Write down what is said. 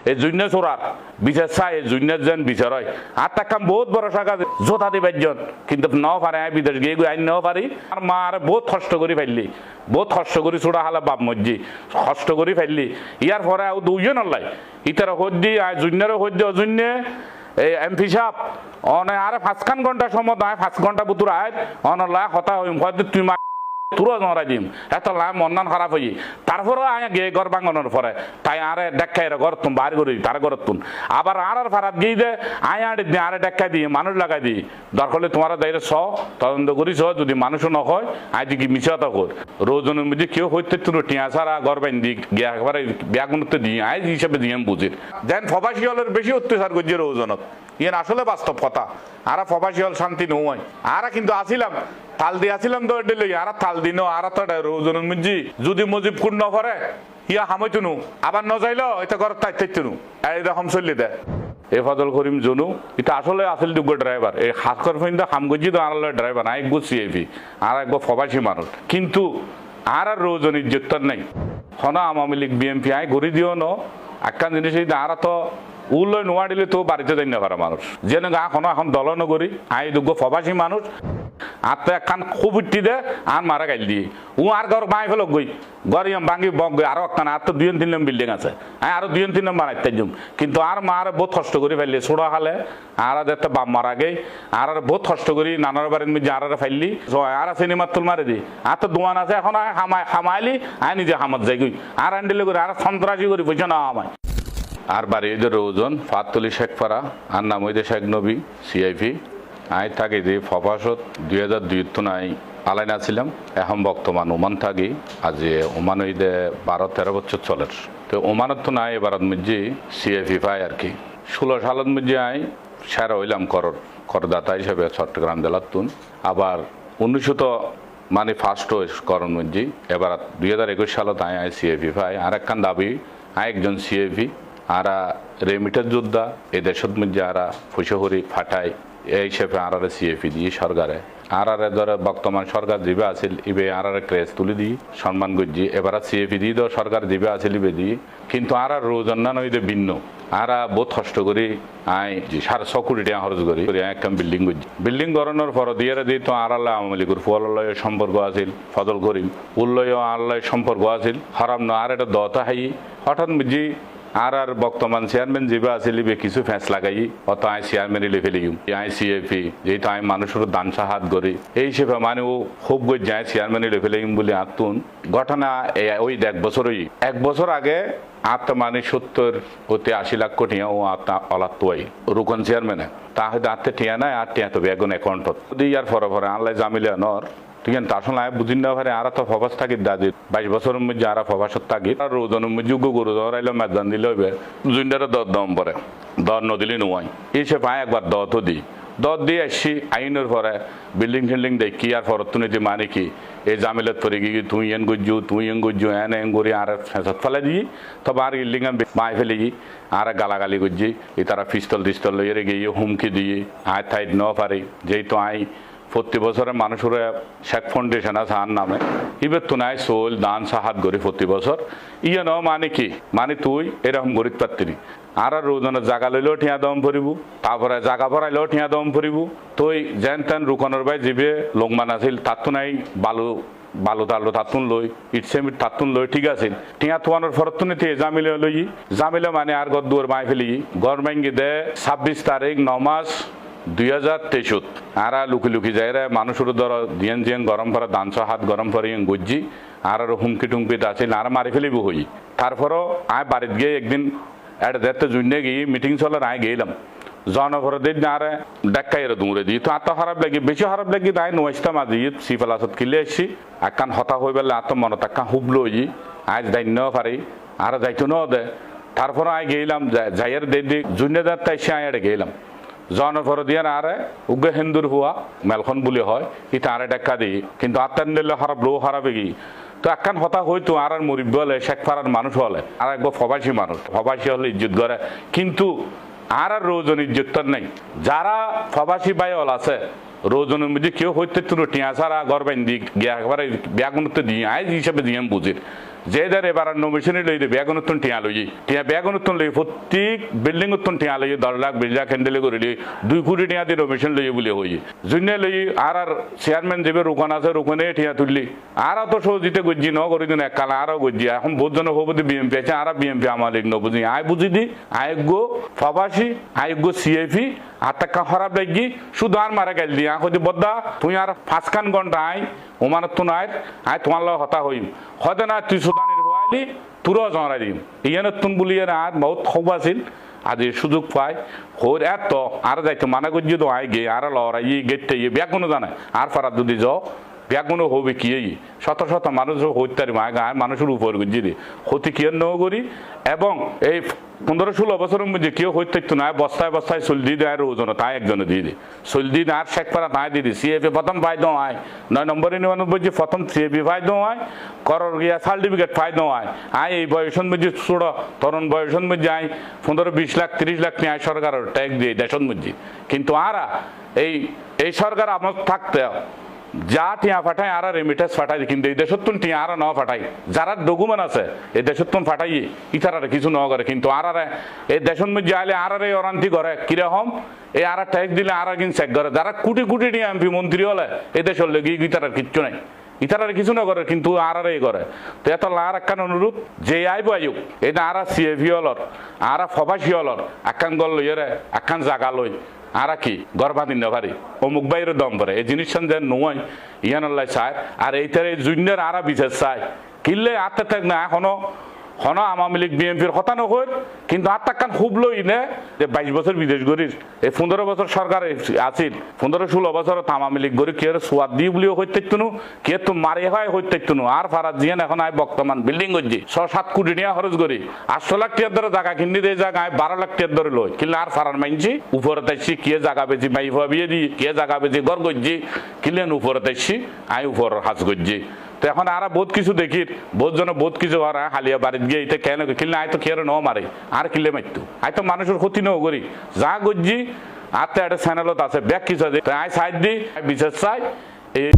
এই জুন্য চোরার বিচার চাই এই জুন্যের যেন বিচার হয় আর তাকাম বহুত বড় শাখা জোতা দিবাইজন কিন্তু ন পারে আমি বিদেশ গিয়ে আইন ন পারি আর মা আর বহুত কষ্ট করে ফেললি বহুত কষ্ট করে চোরা হালা বাপ মজ্জি কষ্ট করে ফেললি ইয়ার পরে আর দুইজন লাই ইতার হদ্দি আর জুন্যেরও হদ্দি অজুন্যে এই এমপি সাহেব অনে আরে 5 ঘন্টা সময় দায় 5 ঘন্টা বুতুর আয় অনলা হতা হইম হয়তো তুই তুরো নড়াই দিম এত লাই মন্নান খারাপ হই তারপরে আয় গে ঘর ভাঙানোর পরে তাই আরে দেখাই ঘর তুম বাইর করি তার ঘর তুম আবার আর ফারাত গিয়ে দে আয় আড়ি দিয়ে আরে দেখাই দিই মানুষ লাগাই দিই দরকার হলে তোমার দায়িত্ব স তদন্ত করিস যদি মানুষও নয় আজ কি মিশাতা কর রোজনের মধ্যে কেউ হইতে তুলো টিয়া সারা ঘর বাইন দিই গিয়া একবারে ব্যাগুনতে দিই আজ হিসাবে দিয়ে বুঝির যেন প্রবাসী হলের বেশি অত্যাচার করছে রোজনত ইয়ে আসলে বাস্তব কথা আর প্রবাসী হল শান্তি নয় আর কিন্তু আসিলাম তাল দিয়ে আসিলাম তো ডেলি আর তাল দিন আর তো রোজনের মধ্যে যদি মজিব পূর্ণ করে ইয়া হামাইতুনু আবার ন যাইলো এটা ঘর তাইতুনু এইরকম চলি দে এ ফজল করিম জনু এটা আসলে আসল যোগ্য ড্রাইভার এই হাতকর ফিন্দা হামগজি তো আনালে ড্রাইভার না একগো সিএফি আর একগো প্রবাসী মানুষ কিন্তু আর রোজন ইজ্জত নাই হনা আওয়ামী লীগ বিএনপি আই ঘুরি দিও ন একখান জিনিস আর তো উল্লয় নোয়া দিলে তো বাড়িতে যাই না পারে মানুষ যেন গা এখন দল নগরী আই দুগ্গ প্রবাসী মানুষ আর তো একখান খুব উঠি দে আর মারা গাইল দিয়ে ও আর ঘর বাঁই ফেল গই গরিয়াম ভাঙি বক গই আরো একখান আর তো 2-3 নম্বর বিল্ডিং আছে হ্যাঁ আরো 2-3 নম্বর বানাইতে যাম কিন্তু আর মা আর বহুত কষ্ট করে ফেললি ছোড়া খালে আর দেখতে বাপ মারা গে আর বহুত কষ্ট করি নানার বাড়ির মধ্যে আর ফেললি আর সিনেমা তুল মারে দি আর তো দোয়ান আছে এখন খামাইলি আয় নিজে হামত যাই গই আর আন্ডিলে করে আর সন্ত্রাসী করি পয়সা না আমায় আর বাড়ি ওজন ফাতলি শেখপাড়া আর নাম হইতে শেখ নবী সিআইপি আই থাকি যে ফপাসত 2002 তো নাই আলাইন আছিলাম এখন বর্তমান ওমান থাকি আজ ওমান হইতে 12-13 বছর চলের তো ওমানত তো নাই এবার মধ্যে সিআইপি পাই আর কি 16 সালের মধ্যে আই সেরা হইলাম করদাতা হিসেবে চট্টগ্রাম জেলার তুন আবার 1900 তো মানে ফার্স্ট করণ মধ্যে এবার 2021 সালত আই সিআইপি পাই আর একখান দাবি আই একজন সিআইপি আর রেমিটার যোদ্ধা এই দেশের মধ্যে আর ফুসহরি ফাটাই এই হিসেবে আর সিএফি দিয়ে সরকারে আর ধরে বর্তমান সরকার দিবে আছিল ইবে আর ক্রেজ তুলে দিই সম্মান গজ্জি এবার সিএফি দিয়ে দেওয়া সরকার দিবে আছিল ইবে দিয়ে কিন্তু আর রোজন না নইতে ভিন্ন আর বহুত কষ্ট করি আই 700 কোটি টাকা খরচ করি একটা বিল্ডিং গজ্জি বিল্ডিং গড়ানোর পর দিয়ে দিই তো আর আল্লাহ আওয়ামী লীগের ফুয়ালয় সম্পর্ক আছিল ফজল করিম উল্লয় আল্লাহ সম্পর্ক আছিল হারাম না আর এটা দতা হাই হঠাৎ বুঝি আর বর্তমান চেয়ারম্যান যেবা আছিল কিছু ফ্যাঁস লাগাই অত আই চেয়ারম্যান এলে ফেলি আই সিএফি যেহেতু আমি মানুষের দান সাহায্য করি এই হিসেবে মানে ও খুব গই যায় চেয়ারম্যান এলে ফেলে বলে আতুন ঘটনা ওই 1 বছর আগে আত্মা মানে 70-80 লাখ কোটি ও আত্মা অলাত্তই রুকন চেয়ারম্যানে তা হয়তো আত্মে টিয়া নাই আর টিয়া তো বেগুন অ্যাকাউন্টত ইয়ার ফরে আল্লাহ জামিলে নর ঠিক আছে আসলে আমি বুঝি না পারে আর তো ফবাস থাকি দাদি 22 বছরের মধ্যে আর ফবাসত থাকি আর রোজনের মধ্যে গরু ধরাইলে মেদান দিলে হইবে জুইন্ডারে দম পরে দর নদিলে নোয়াই এই সে পায় একবার তো দিই দিয়ে আসছি আইনের পরে বিল্ডিং দেখি আর ফরতুনিতে মানে কি এই জামিলত পরে গিয়ে তুই এন গুজ্জু এন গড়ি আর ফেঁসত ফেলে দিই তবে আর ইল্ডিং মাই ফেলে গিয়ে আর গালাগালি গুজি এই তারা পিস্তল লইয়ে গিয়ে হুমকি দিয়ে আয় থাইট ন পারি যেহেতু আই প্রতি বছরে মানুষের শেখ ফাউন্ডেশন আছে আর নামে ইবে তো নাই সোল দান সাহায্য করি প্রতি বছর ইয়ে ন মানে কি মানে তুই এরকম গরিব পাত্রি আর রোজনের জায়গা লইলেও ঠিয়া দম ভরিব তারপরে জায়গা ভরাইলেও ঠিয়া দম ভরিব তুই যেন তেন রুকনের বাই যিবে লোকমান আছিল তার তো নাই বালু তাতুন লই ইটসেমিট তাতুন লই ঠিক আছে টিয়া তোয়ানোর ফরত নিতে জামিলে মানে আর গদ দুয়ার মাই ফেলি গড় ভাঙ্গি দে 26 তারিখ 9 মাস 2023 আর লুকি যায় রে মানুষের ধর দিয়েন গরম করে দান হাত গরম করে গজ্জি আর হুমকি টুমকিতে আছে আর মারি ফেলিব হই তারপরও আয় বাড়িতে গিয়ে একদিন একটা দেখতে জুনে গিয়ে মিটিং চলে আয় গেলাম জনভরে দিন আর ডাক্কাই দৌড়ে দিই তো আত্ম খারাপ লাগি বেশি খারাপ লাগি তাই নয়টা মাঝি সিফালাসত কিলে আসছি একখান হতা হয়ে পেলে আত্ম মনত একখান হুবলো আজ দায়িত্ব পারি আর দায়িত্ব ন দে তারপর আয় গেলাম যাইয়ের দিদি জুনে দাঁত তাই সে আয় গেলাম জনভর দিয়ে আরে উগ্র হিন্দুর হুয়া মেলখন বলে হয় ইটা আরে ডাক্কা দিই কিন্তু আত্মার নিলে খারাপ লো খারাপে গিয়ে তো একখান হতা হইতো আর মরিব হলে শেখ ফারার মানুষ হলে আর একবার প্রবাসী মানুষ প্রবাসী হলে ইজ্জত করে কিন্তু আর রোজন ইজ্জত নাই যারা প্রবাসী বাইল আছে রোজনের মধ্যে কেউ হইতে টিয়া সারা ঘর বাইন দিই একবারে ব্যাগুনতে দিয়ে আইজ হিসাবে দিয়ে বুঝির যে দের এবার নমিশনে লই দে বেগুন উত্তন টিয়া লই টিয়া বেগুন উত্তন লই প্রত্যেক বিল্ডিং উত্তন টিয়া লই 10 লাখ 20 লাখ হ্যান্ডেলে করিলি 2 কোটি টিয়া দিয়ে নমিশন লই বলে হই জুনে লই আর চেয়ারম্যান যেবে রোকন আছে রোকনে টিয়া তুললি আর তো সৌজিতে গজ্জি ন করি দিন এককাল আরো গজ্জি এখন বহুত জন হবদি বিএমপি আছে আর বিএমপি আমালিক ন বুঝি আই বুঝি দি আয়োগ্য প্রবাসী আয়োগ্য সিএফি আত্মা খারাপ লাগি শুধু আর মারা গেল দিয়া হইতে বদ্দা তুই আর 5 ঘন্টা আই ওমানত তো নাই আই তোমার লগ হতা হইম হতে না তুই সুদানির হইলি তুরো জড়াই দিম ইয়ানত তুন বলিয়ে আর বহুত খুব আছিল আজ সুযোগ পায় হোর এত আর যাইতো মানা গজ্জি তো আই গে আর লড়াই গেতে বেগুনো জানে আর ফারাত যদি যাও বেগুনো হবে কি শত শত মানুষ হইতারি মা গায়ে মানুষের উপর গজ্জি দি হতে কি ন করি এবং এই 15-16 বছরের মধ্যে কেউ হইতে না বস্তায় বস্তায় চল দিয়ে দেয় আর ওজন তাই একজনে দিয়ে দি চল দিয়ে আর শেখ পারা তাই দিয়ে দি সিএফি প্রথম পাই দেওয়া হয় 9 নম্বরে 99 প্রথম সিএফি পাই দেওয়া হয় করর গিয়া সার্টিফিকেট পাই দেওয়া হয় আয় এই বয়সের মধ্যে ছোড়ো তরুণ বয়সের মধ্যে আয় 15-20 লাখ 30 লাখ নিয়ে সরকারের ট্যাক্স দিয়ে দেশের মধ্যে কিন্তু আরা এই সরকার আমার থাকতে যা টিয়া ফাটাই আর রেমিটেন্স ফাটাই কিন্তু এই দেশত্তুন টিয়া আর ন ফাটাই যারা ডকুমেন্ট আছে এই দেশত্তুন ফাটাই ইতারা কিছু ন করে কিন্তু আর এই দেশের মধ্যে আইলে আর অরান্তি করে কিরকম এই আর ট্যাক্স দিলে আর কিন্তু চেক করে যারা কোটি কোটি টিয়া এমপি মন্ত্রী হলে এই দেশের লেগে ইতারার কিচ্ছু নাই ইতারার কিছু না করে কিন্তু আর করে তো এত লার একখান অনুরোধ যে আইব আয়ুক এটা আর সিএফি হলর আর ফবাসী হলর একখান গল লইয়ে একখান জাগা লই আর কি গর্ভাধীন ভারি অমুক বাইরে দম পরে এই জিনিস যে নয় ইয়ানল্লাই চায় আর এইটার এই জুনিয়র আর বিশেষ চায় কিনলে আত্মা থাক না এখনো হন আওয়ামী লীগ বিএনপির কথা নকর কিন্তু আর টাকান খুব লই নে যে 22 বছর বিদেশ গরির এই 15 বছর সরকার আছিল 15-16 বছর আওয়ামী লীগ গরি কে সোয়াদ দি বলিও হইতে তুনু কে তো মারে হয় হইতে তুনু আর ফারাত জিয়ান এখন আই বর্তমান বিল্ডিং গজি 6-7 কোটি নিয়া খরচ করি 800 লাখ টাকার ধরে জায়গা কিনে দেয় জায়গায় 12 লাখ টাকার ধরে লই কিনলে আর ফারার মাইনছি উপরে তাইছি কে জায়গা বেজি মাই ভাবিয়ে দি কে জায়গা বেজি গর গজি কিনলেন উপরে তাইছি আই উপর হাজ গজি তো এখন আর বহুত কিছু দেখি বহুত জন বহুত কিছু আর হালিয়া বাড়িত গিয়ে এটা কেন কিনলে আয় তো খেয়ে ন মারে আর কিনলে মারতো আয় তো মানুষের ক্ষতি ন করি যা গজ্জি আর তো একটা চ্যানেলত আছে ব্যাগ কিছু আছে আয় সাইড দি বিশেষ চাই এই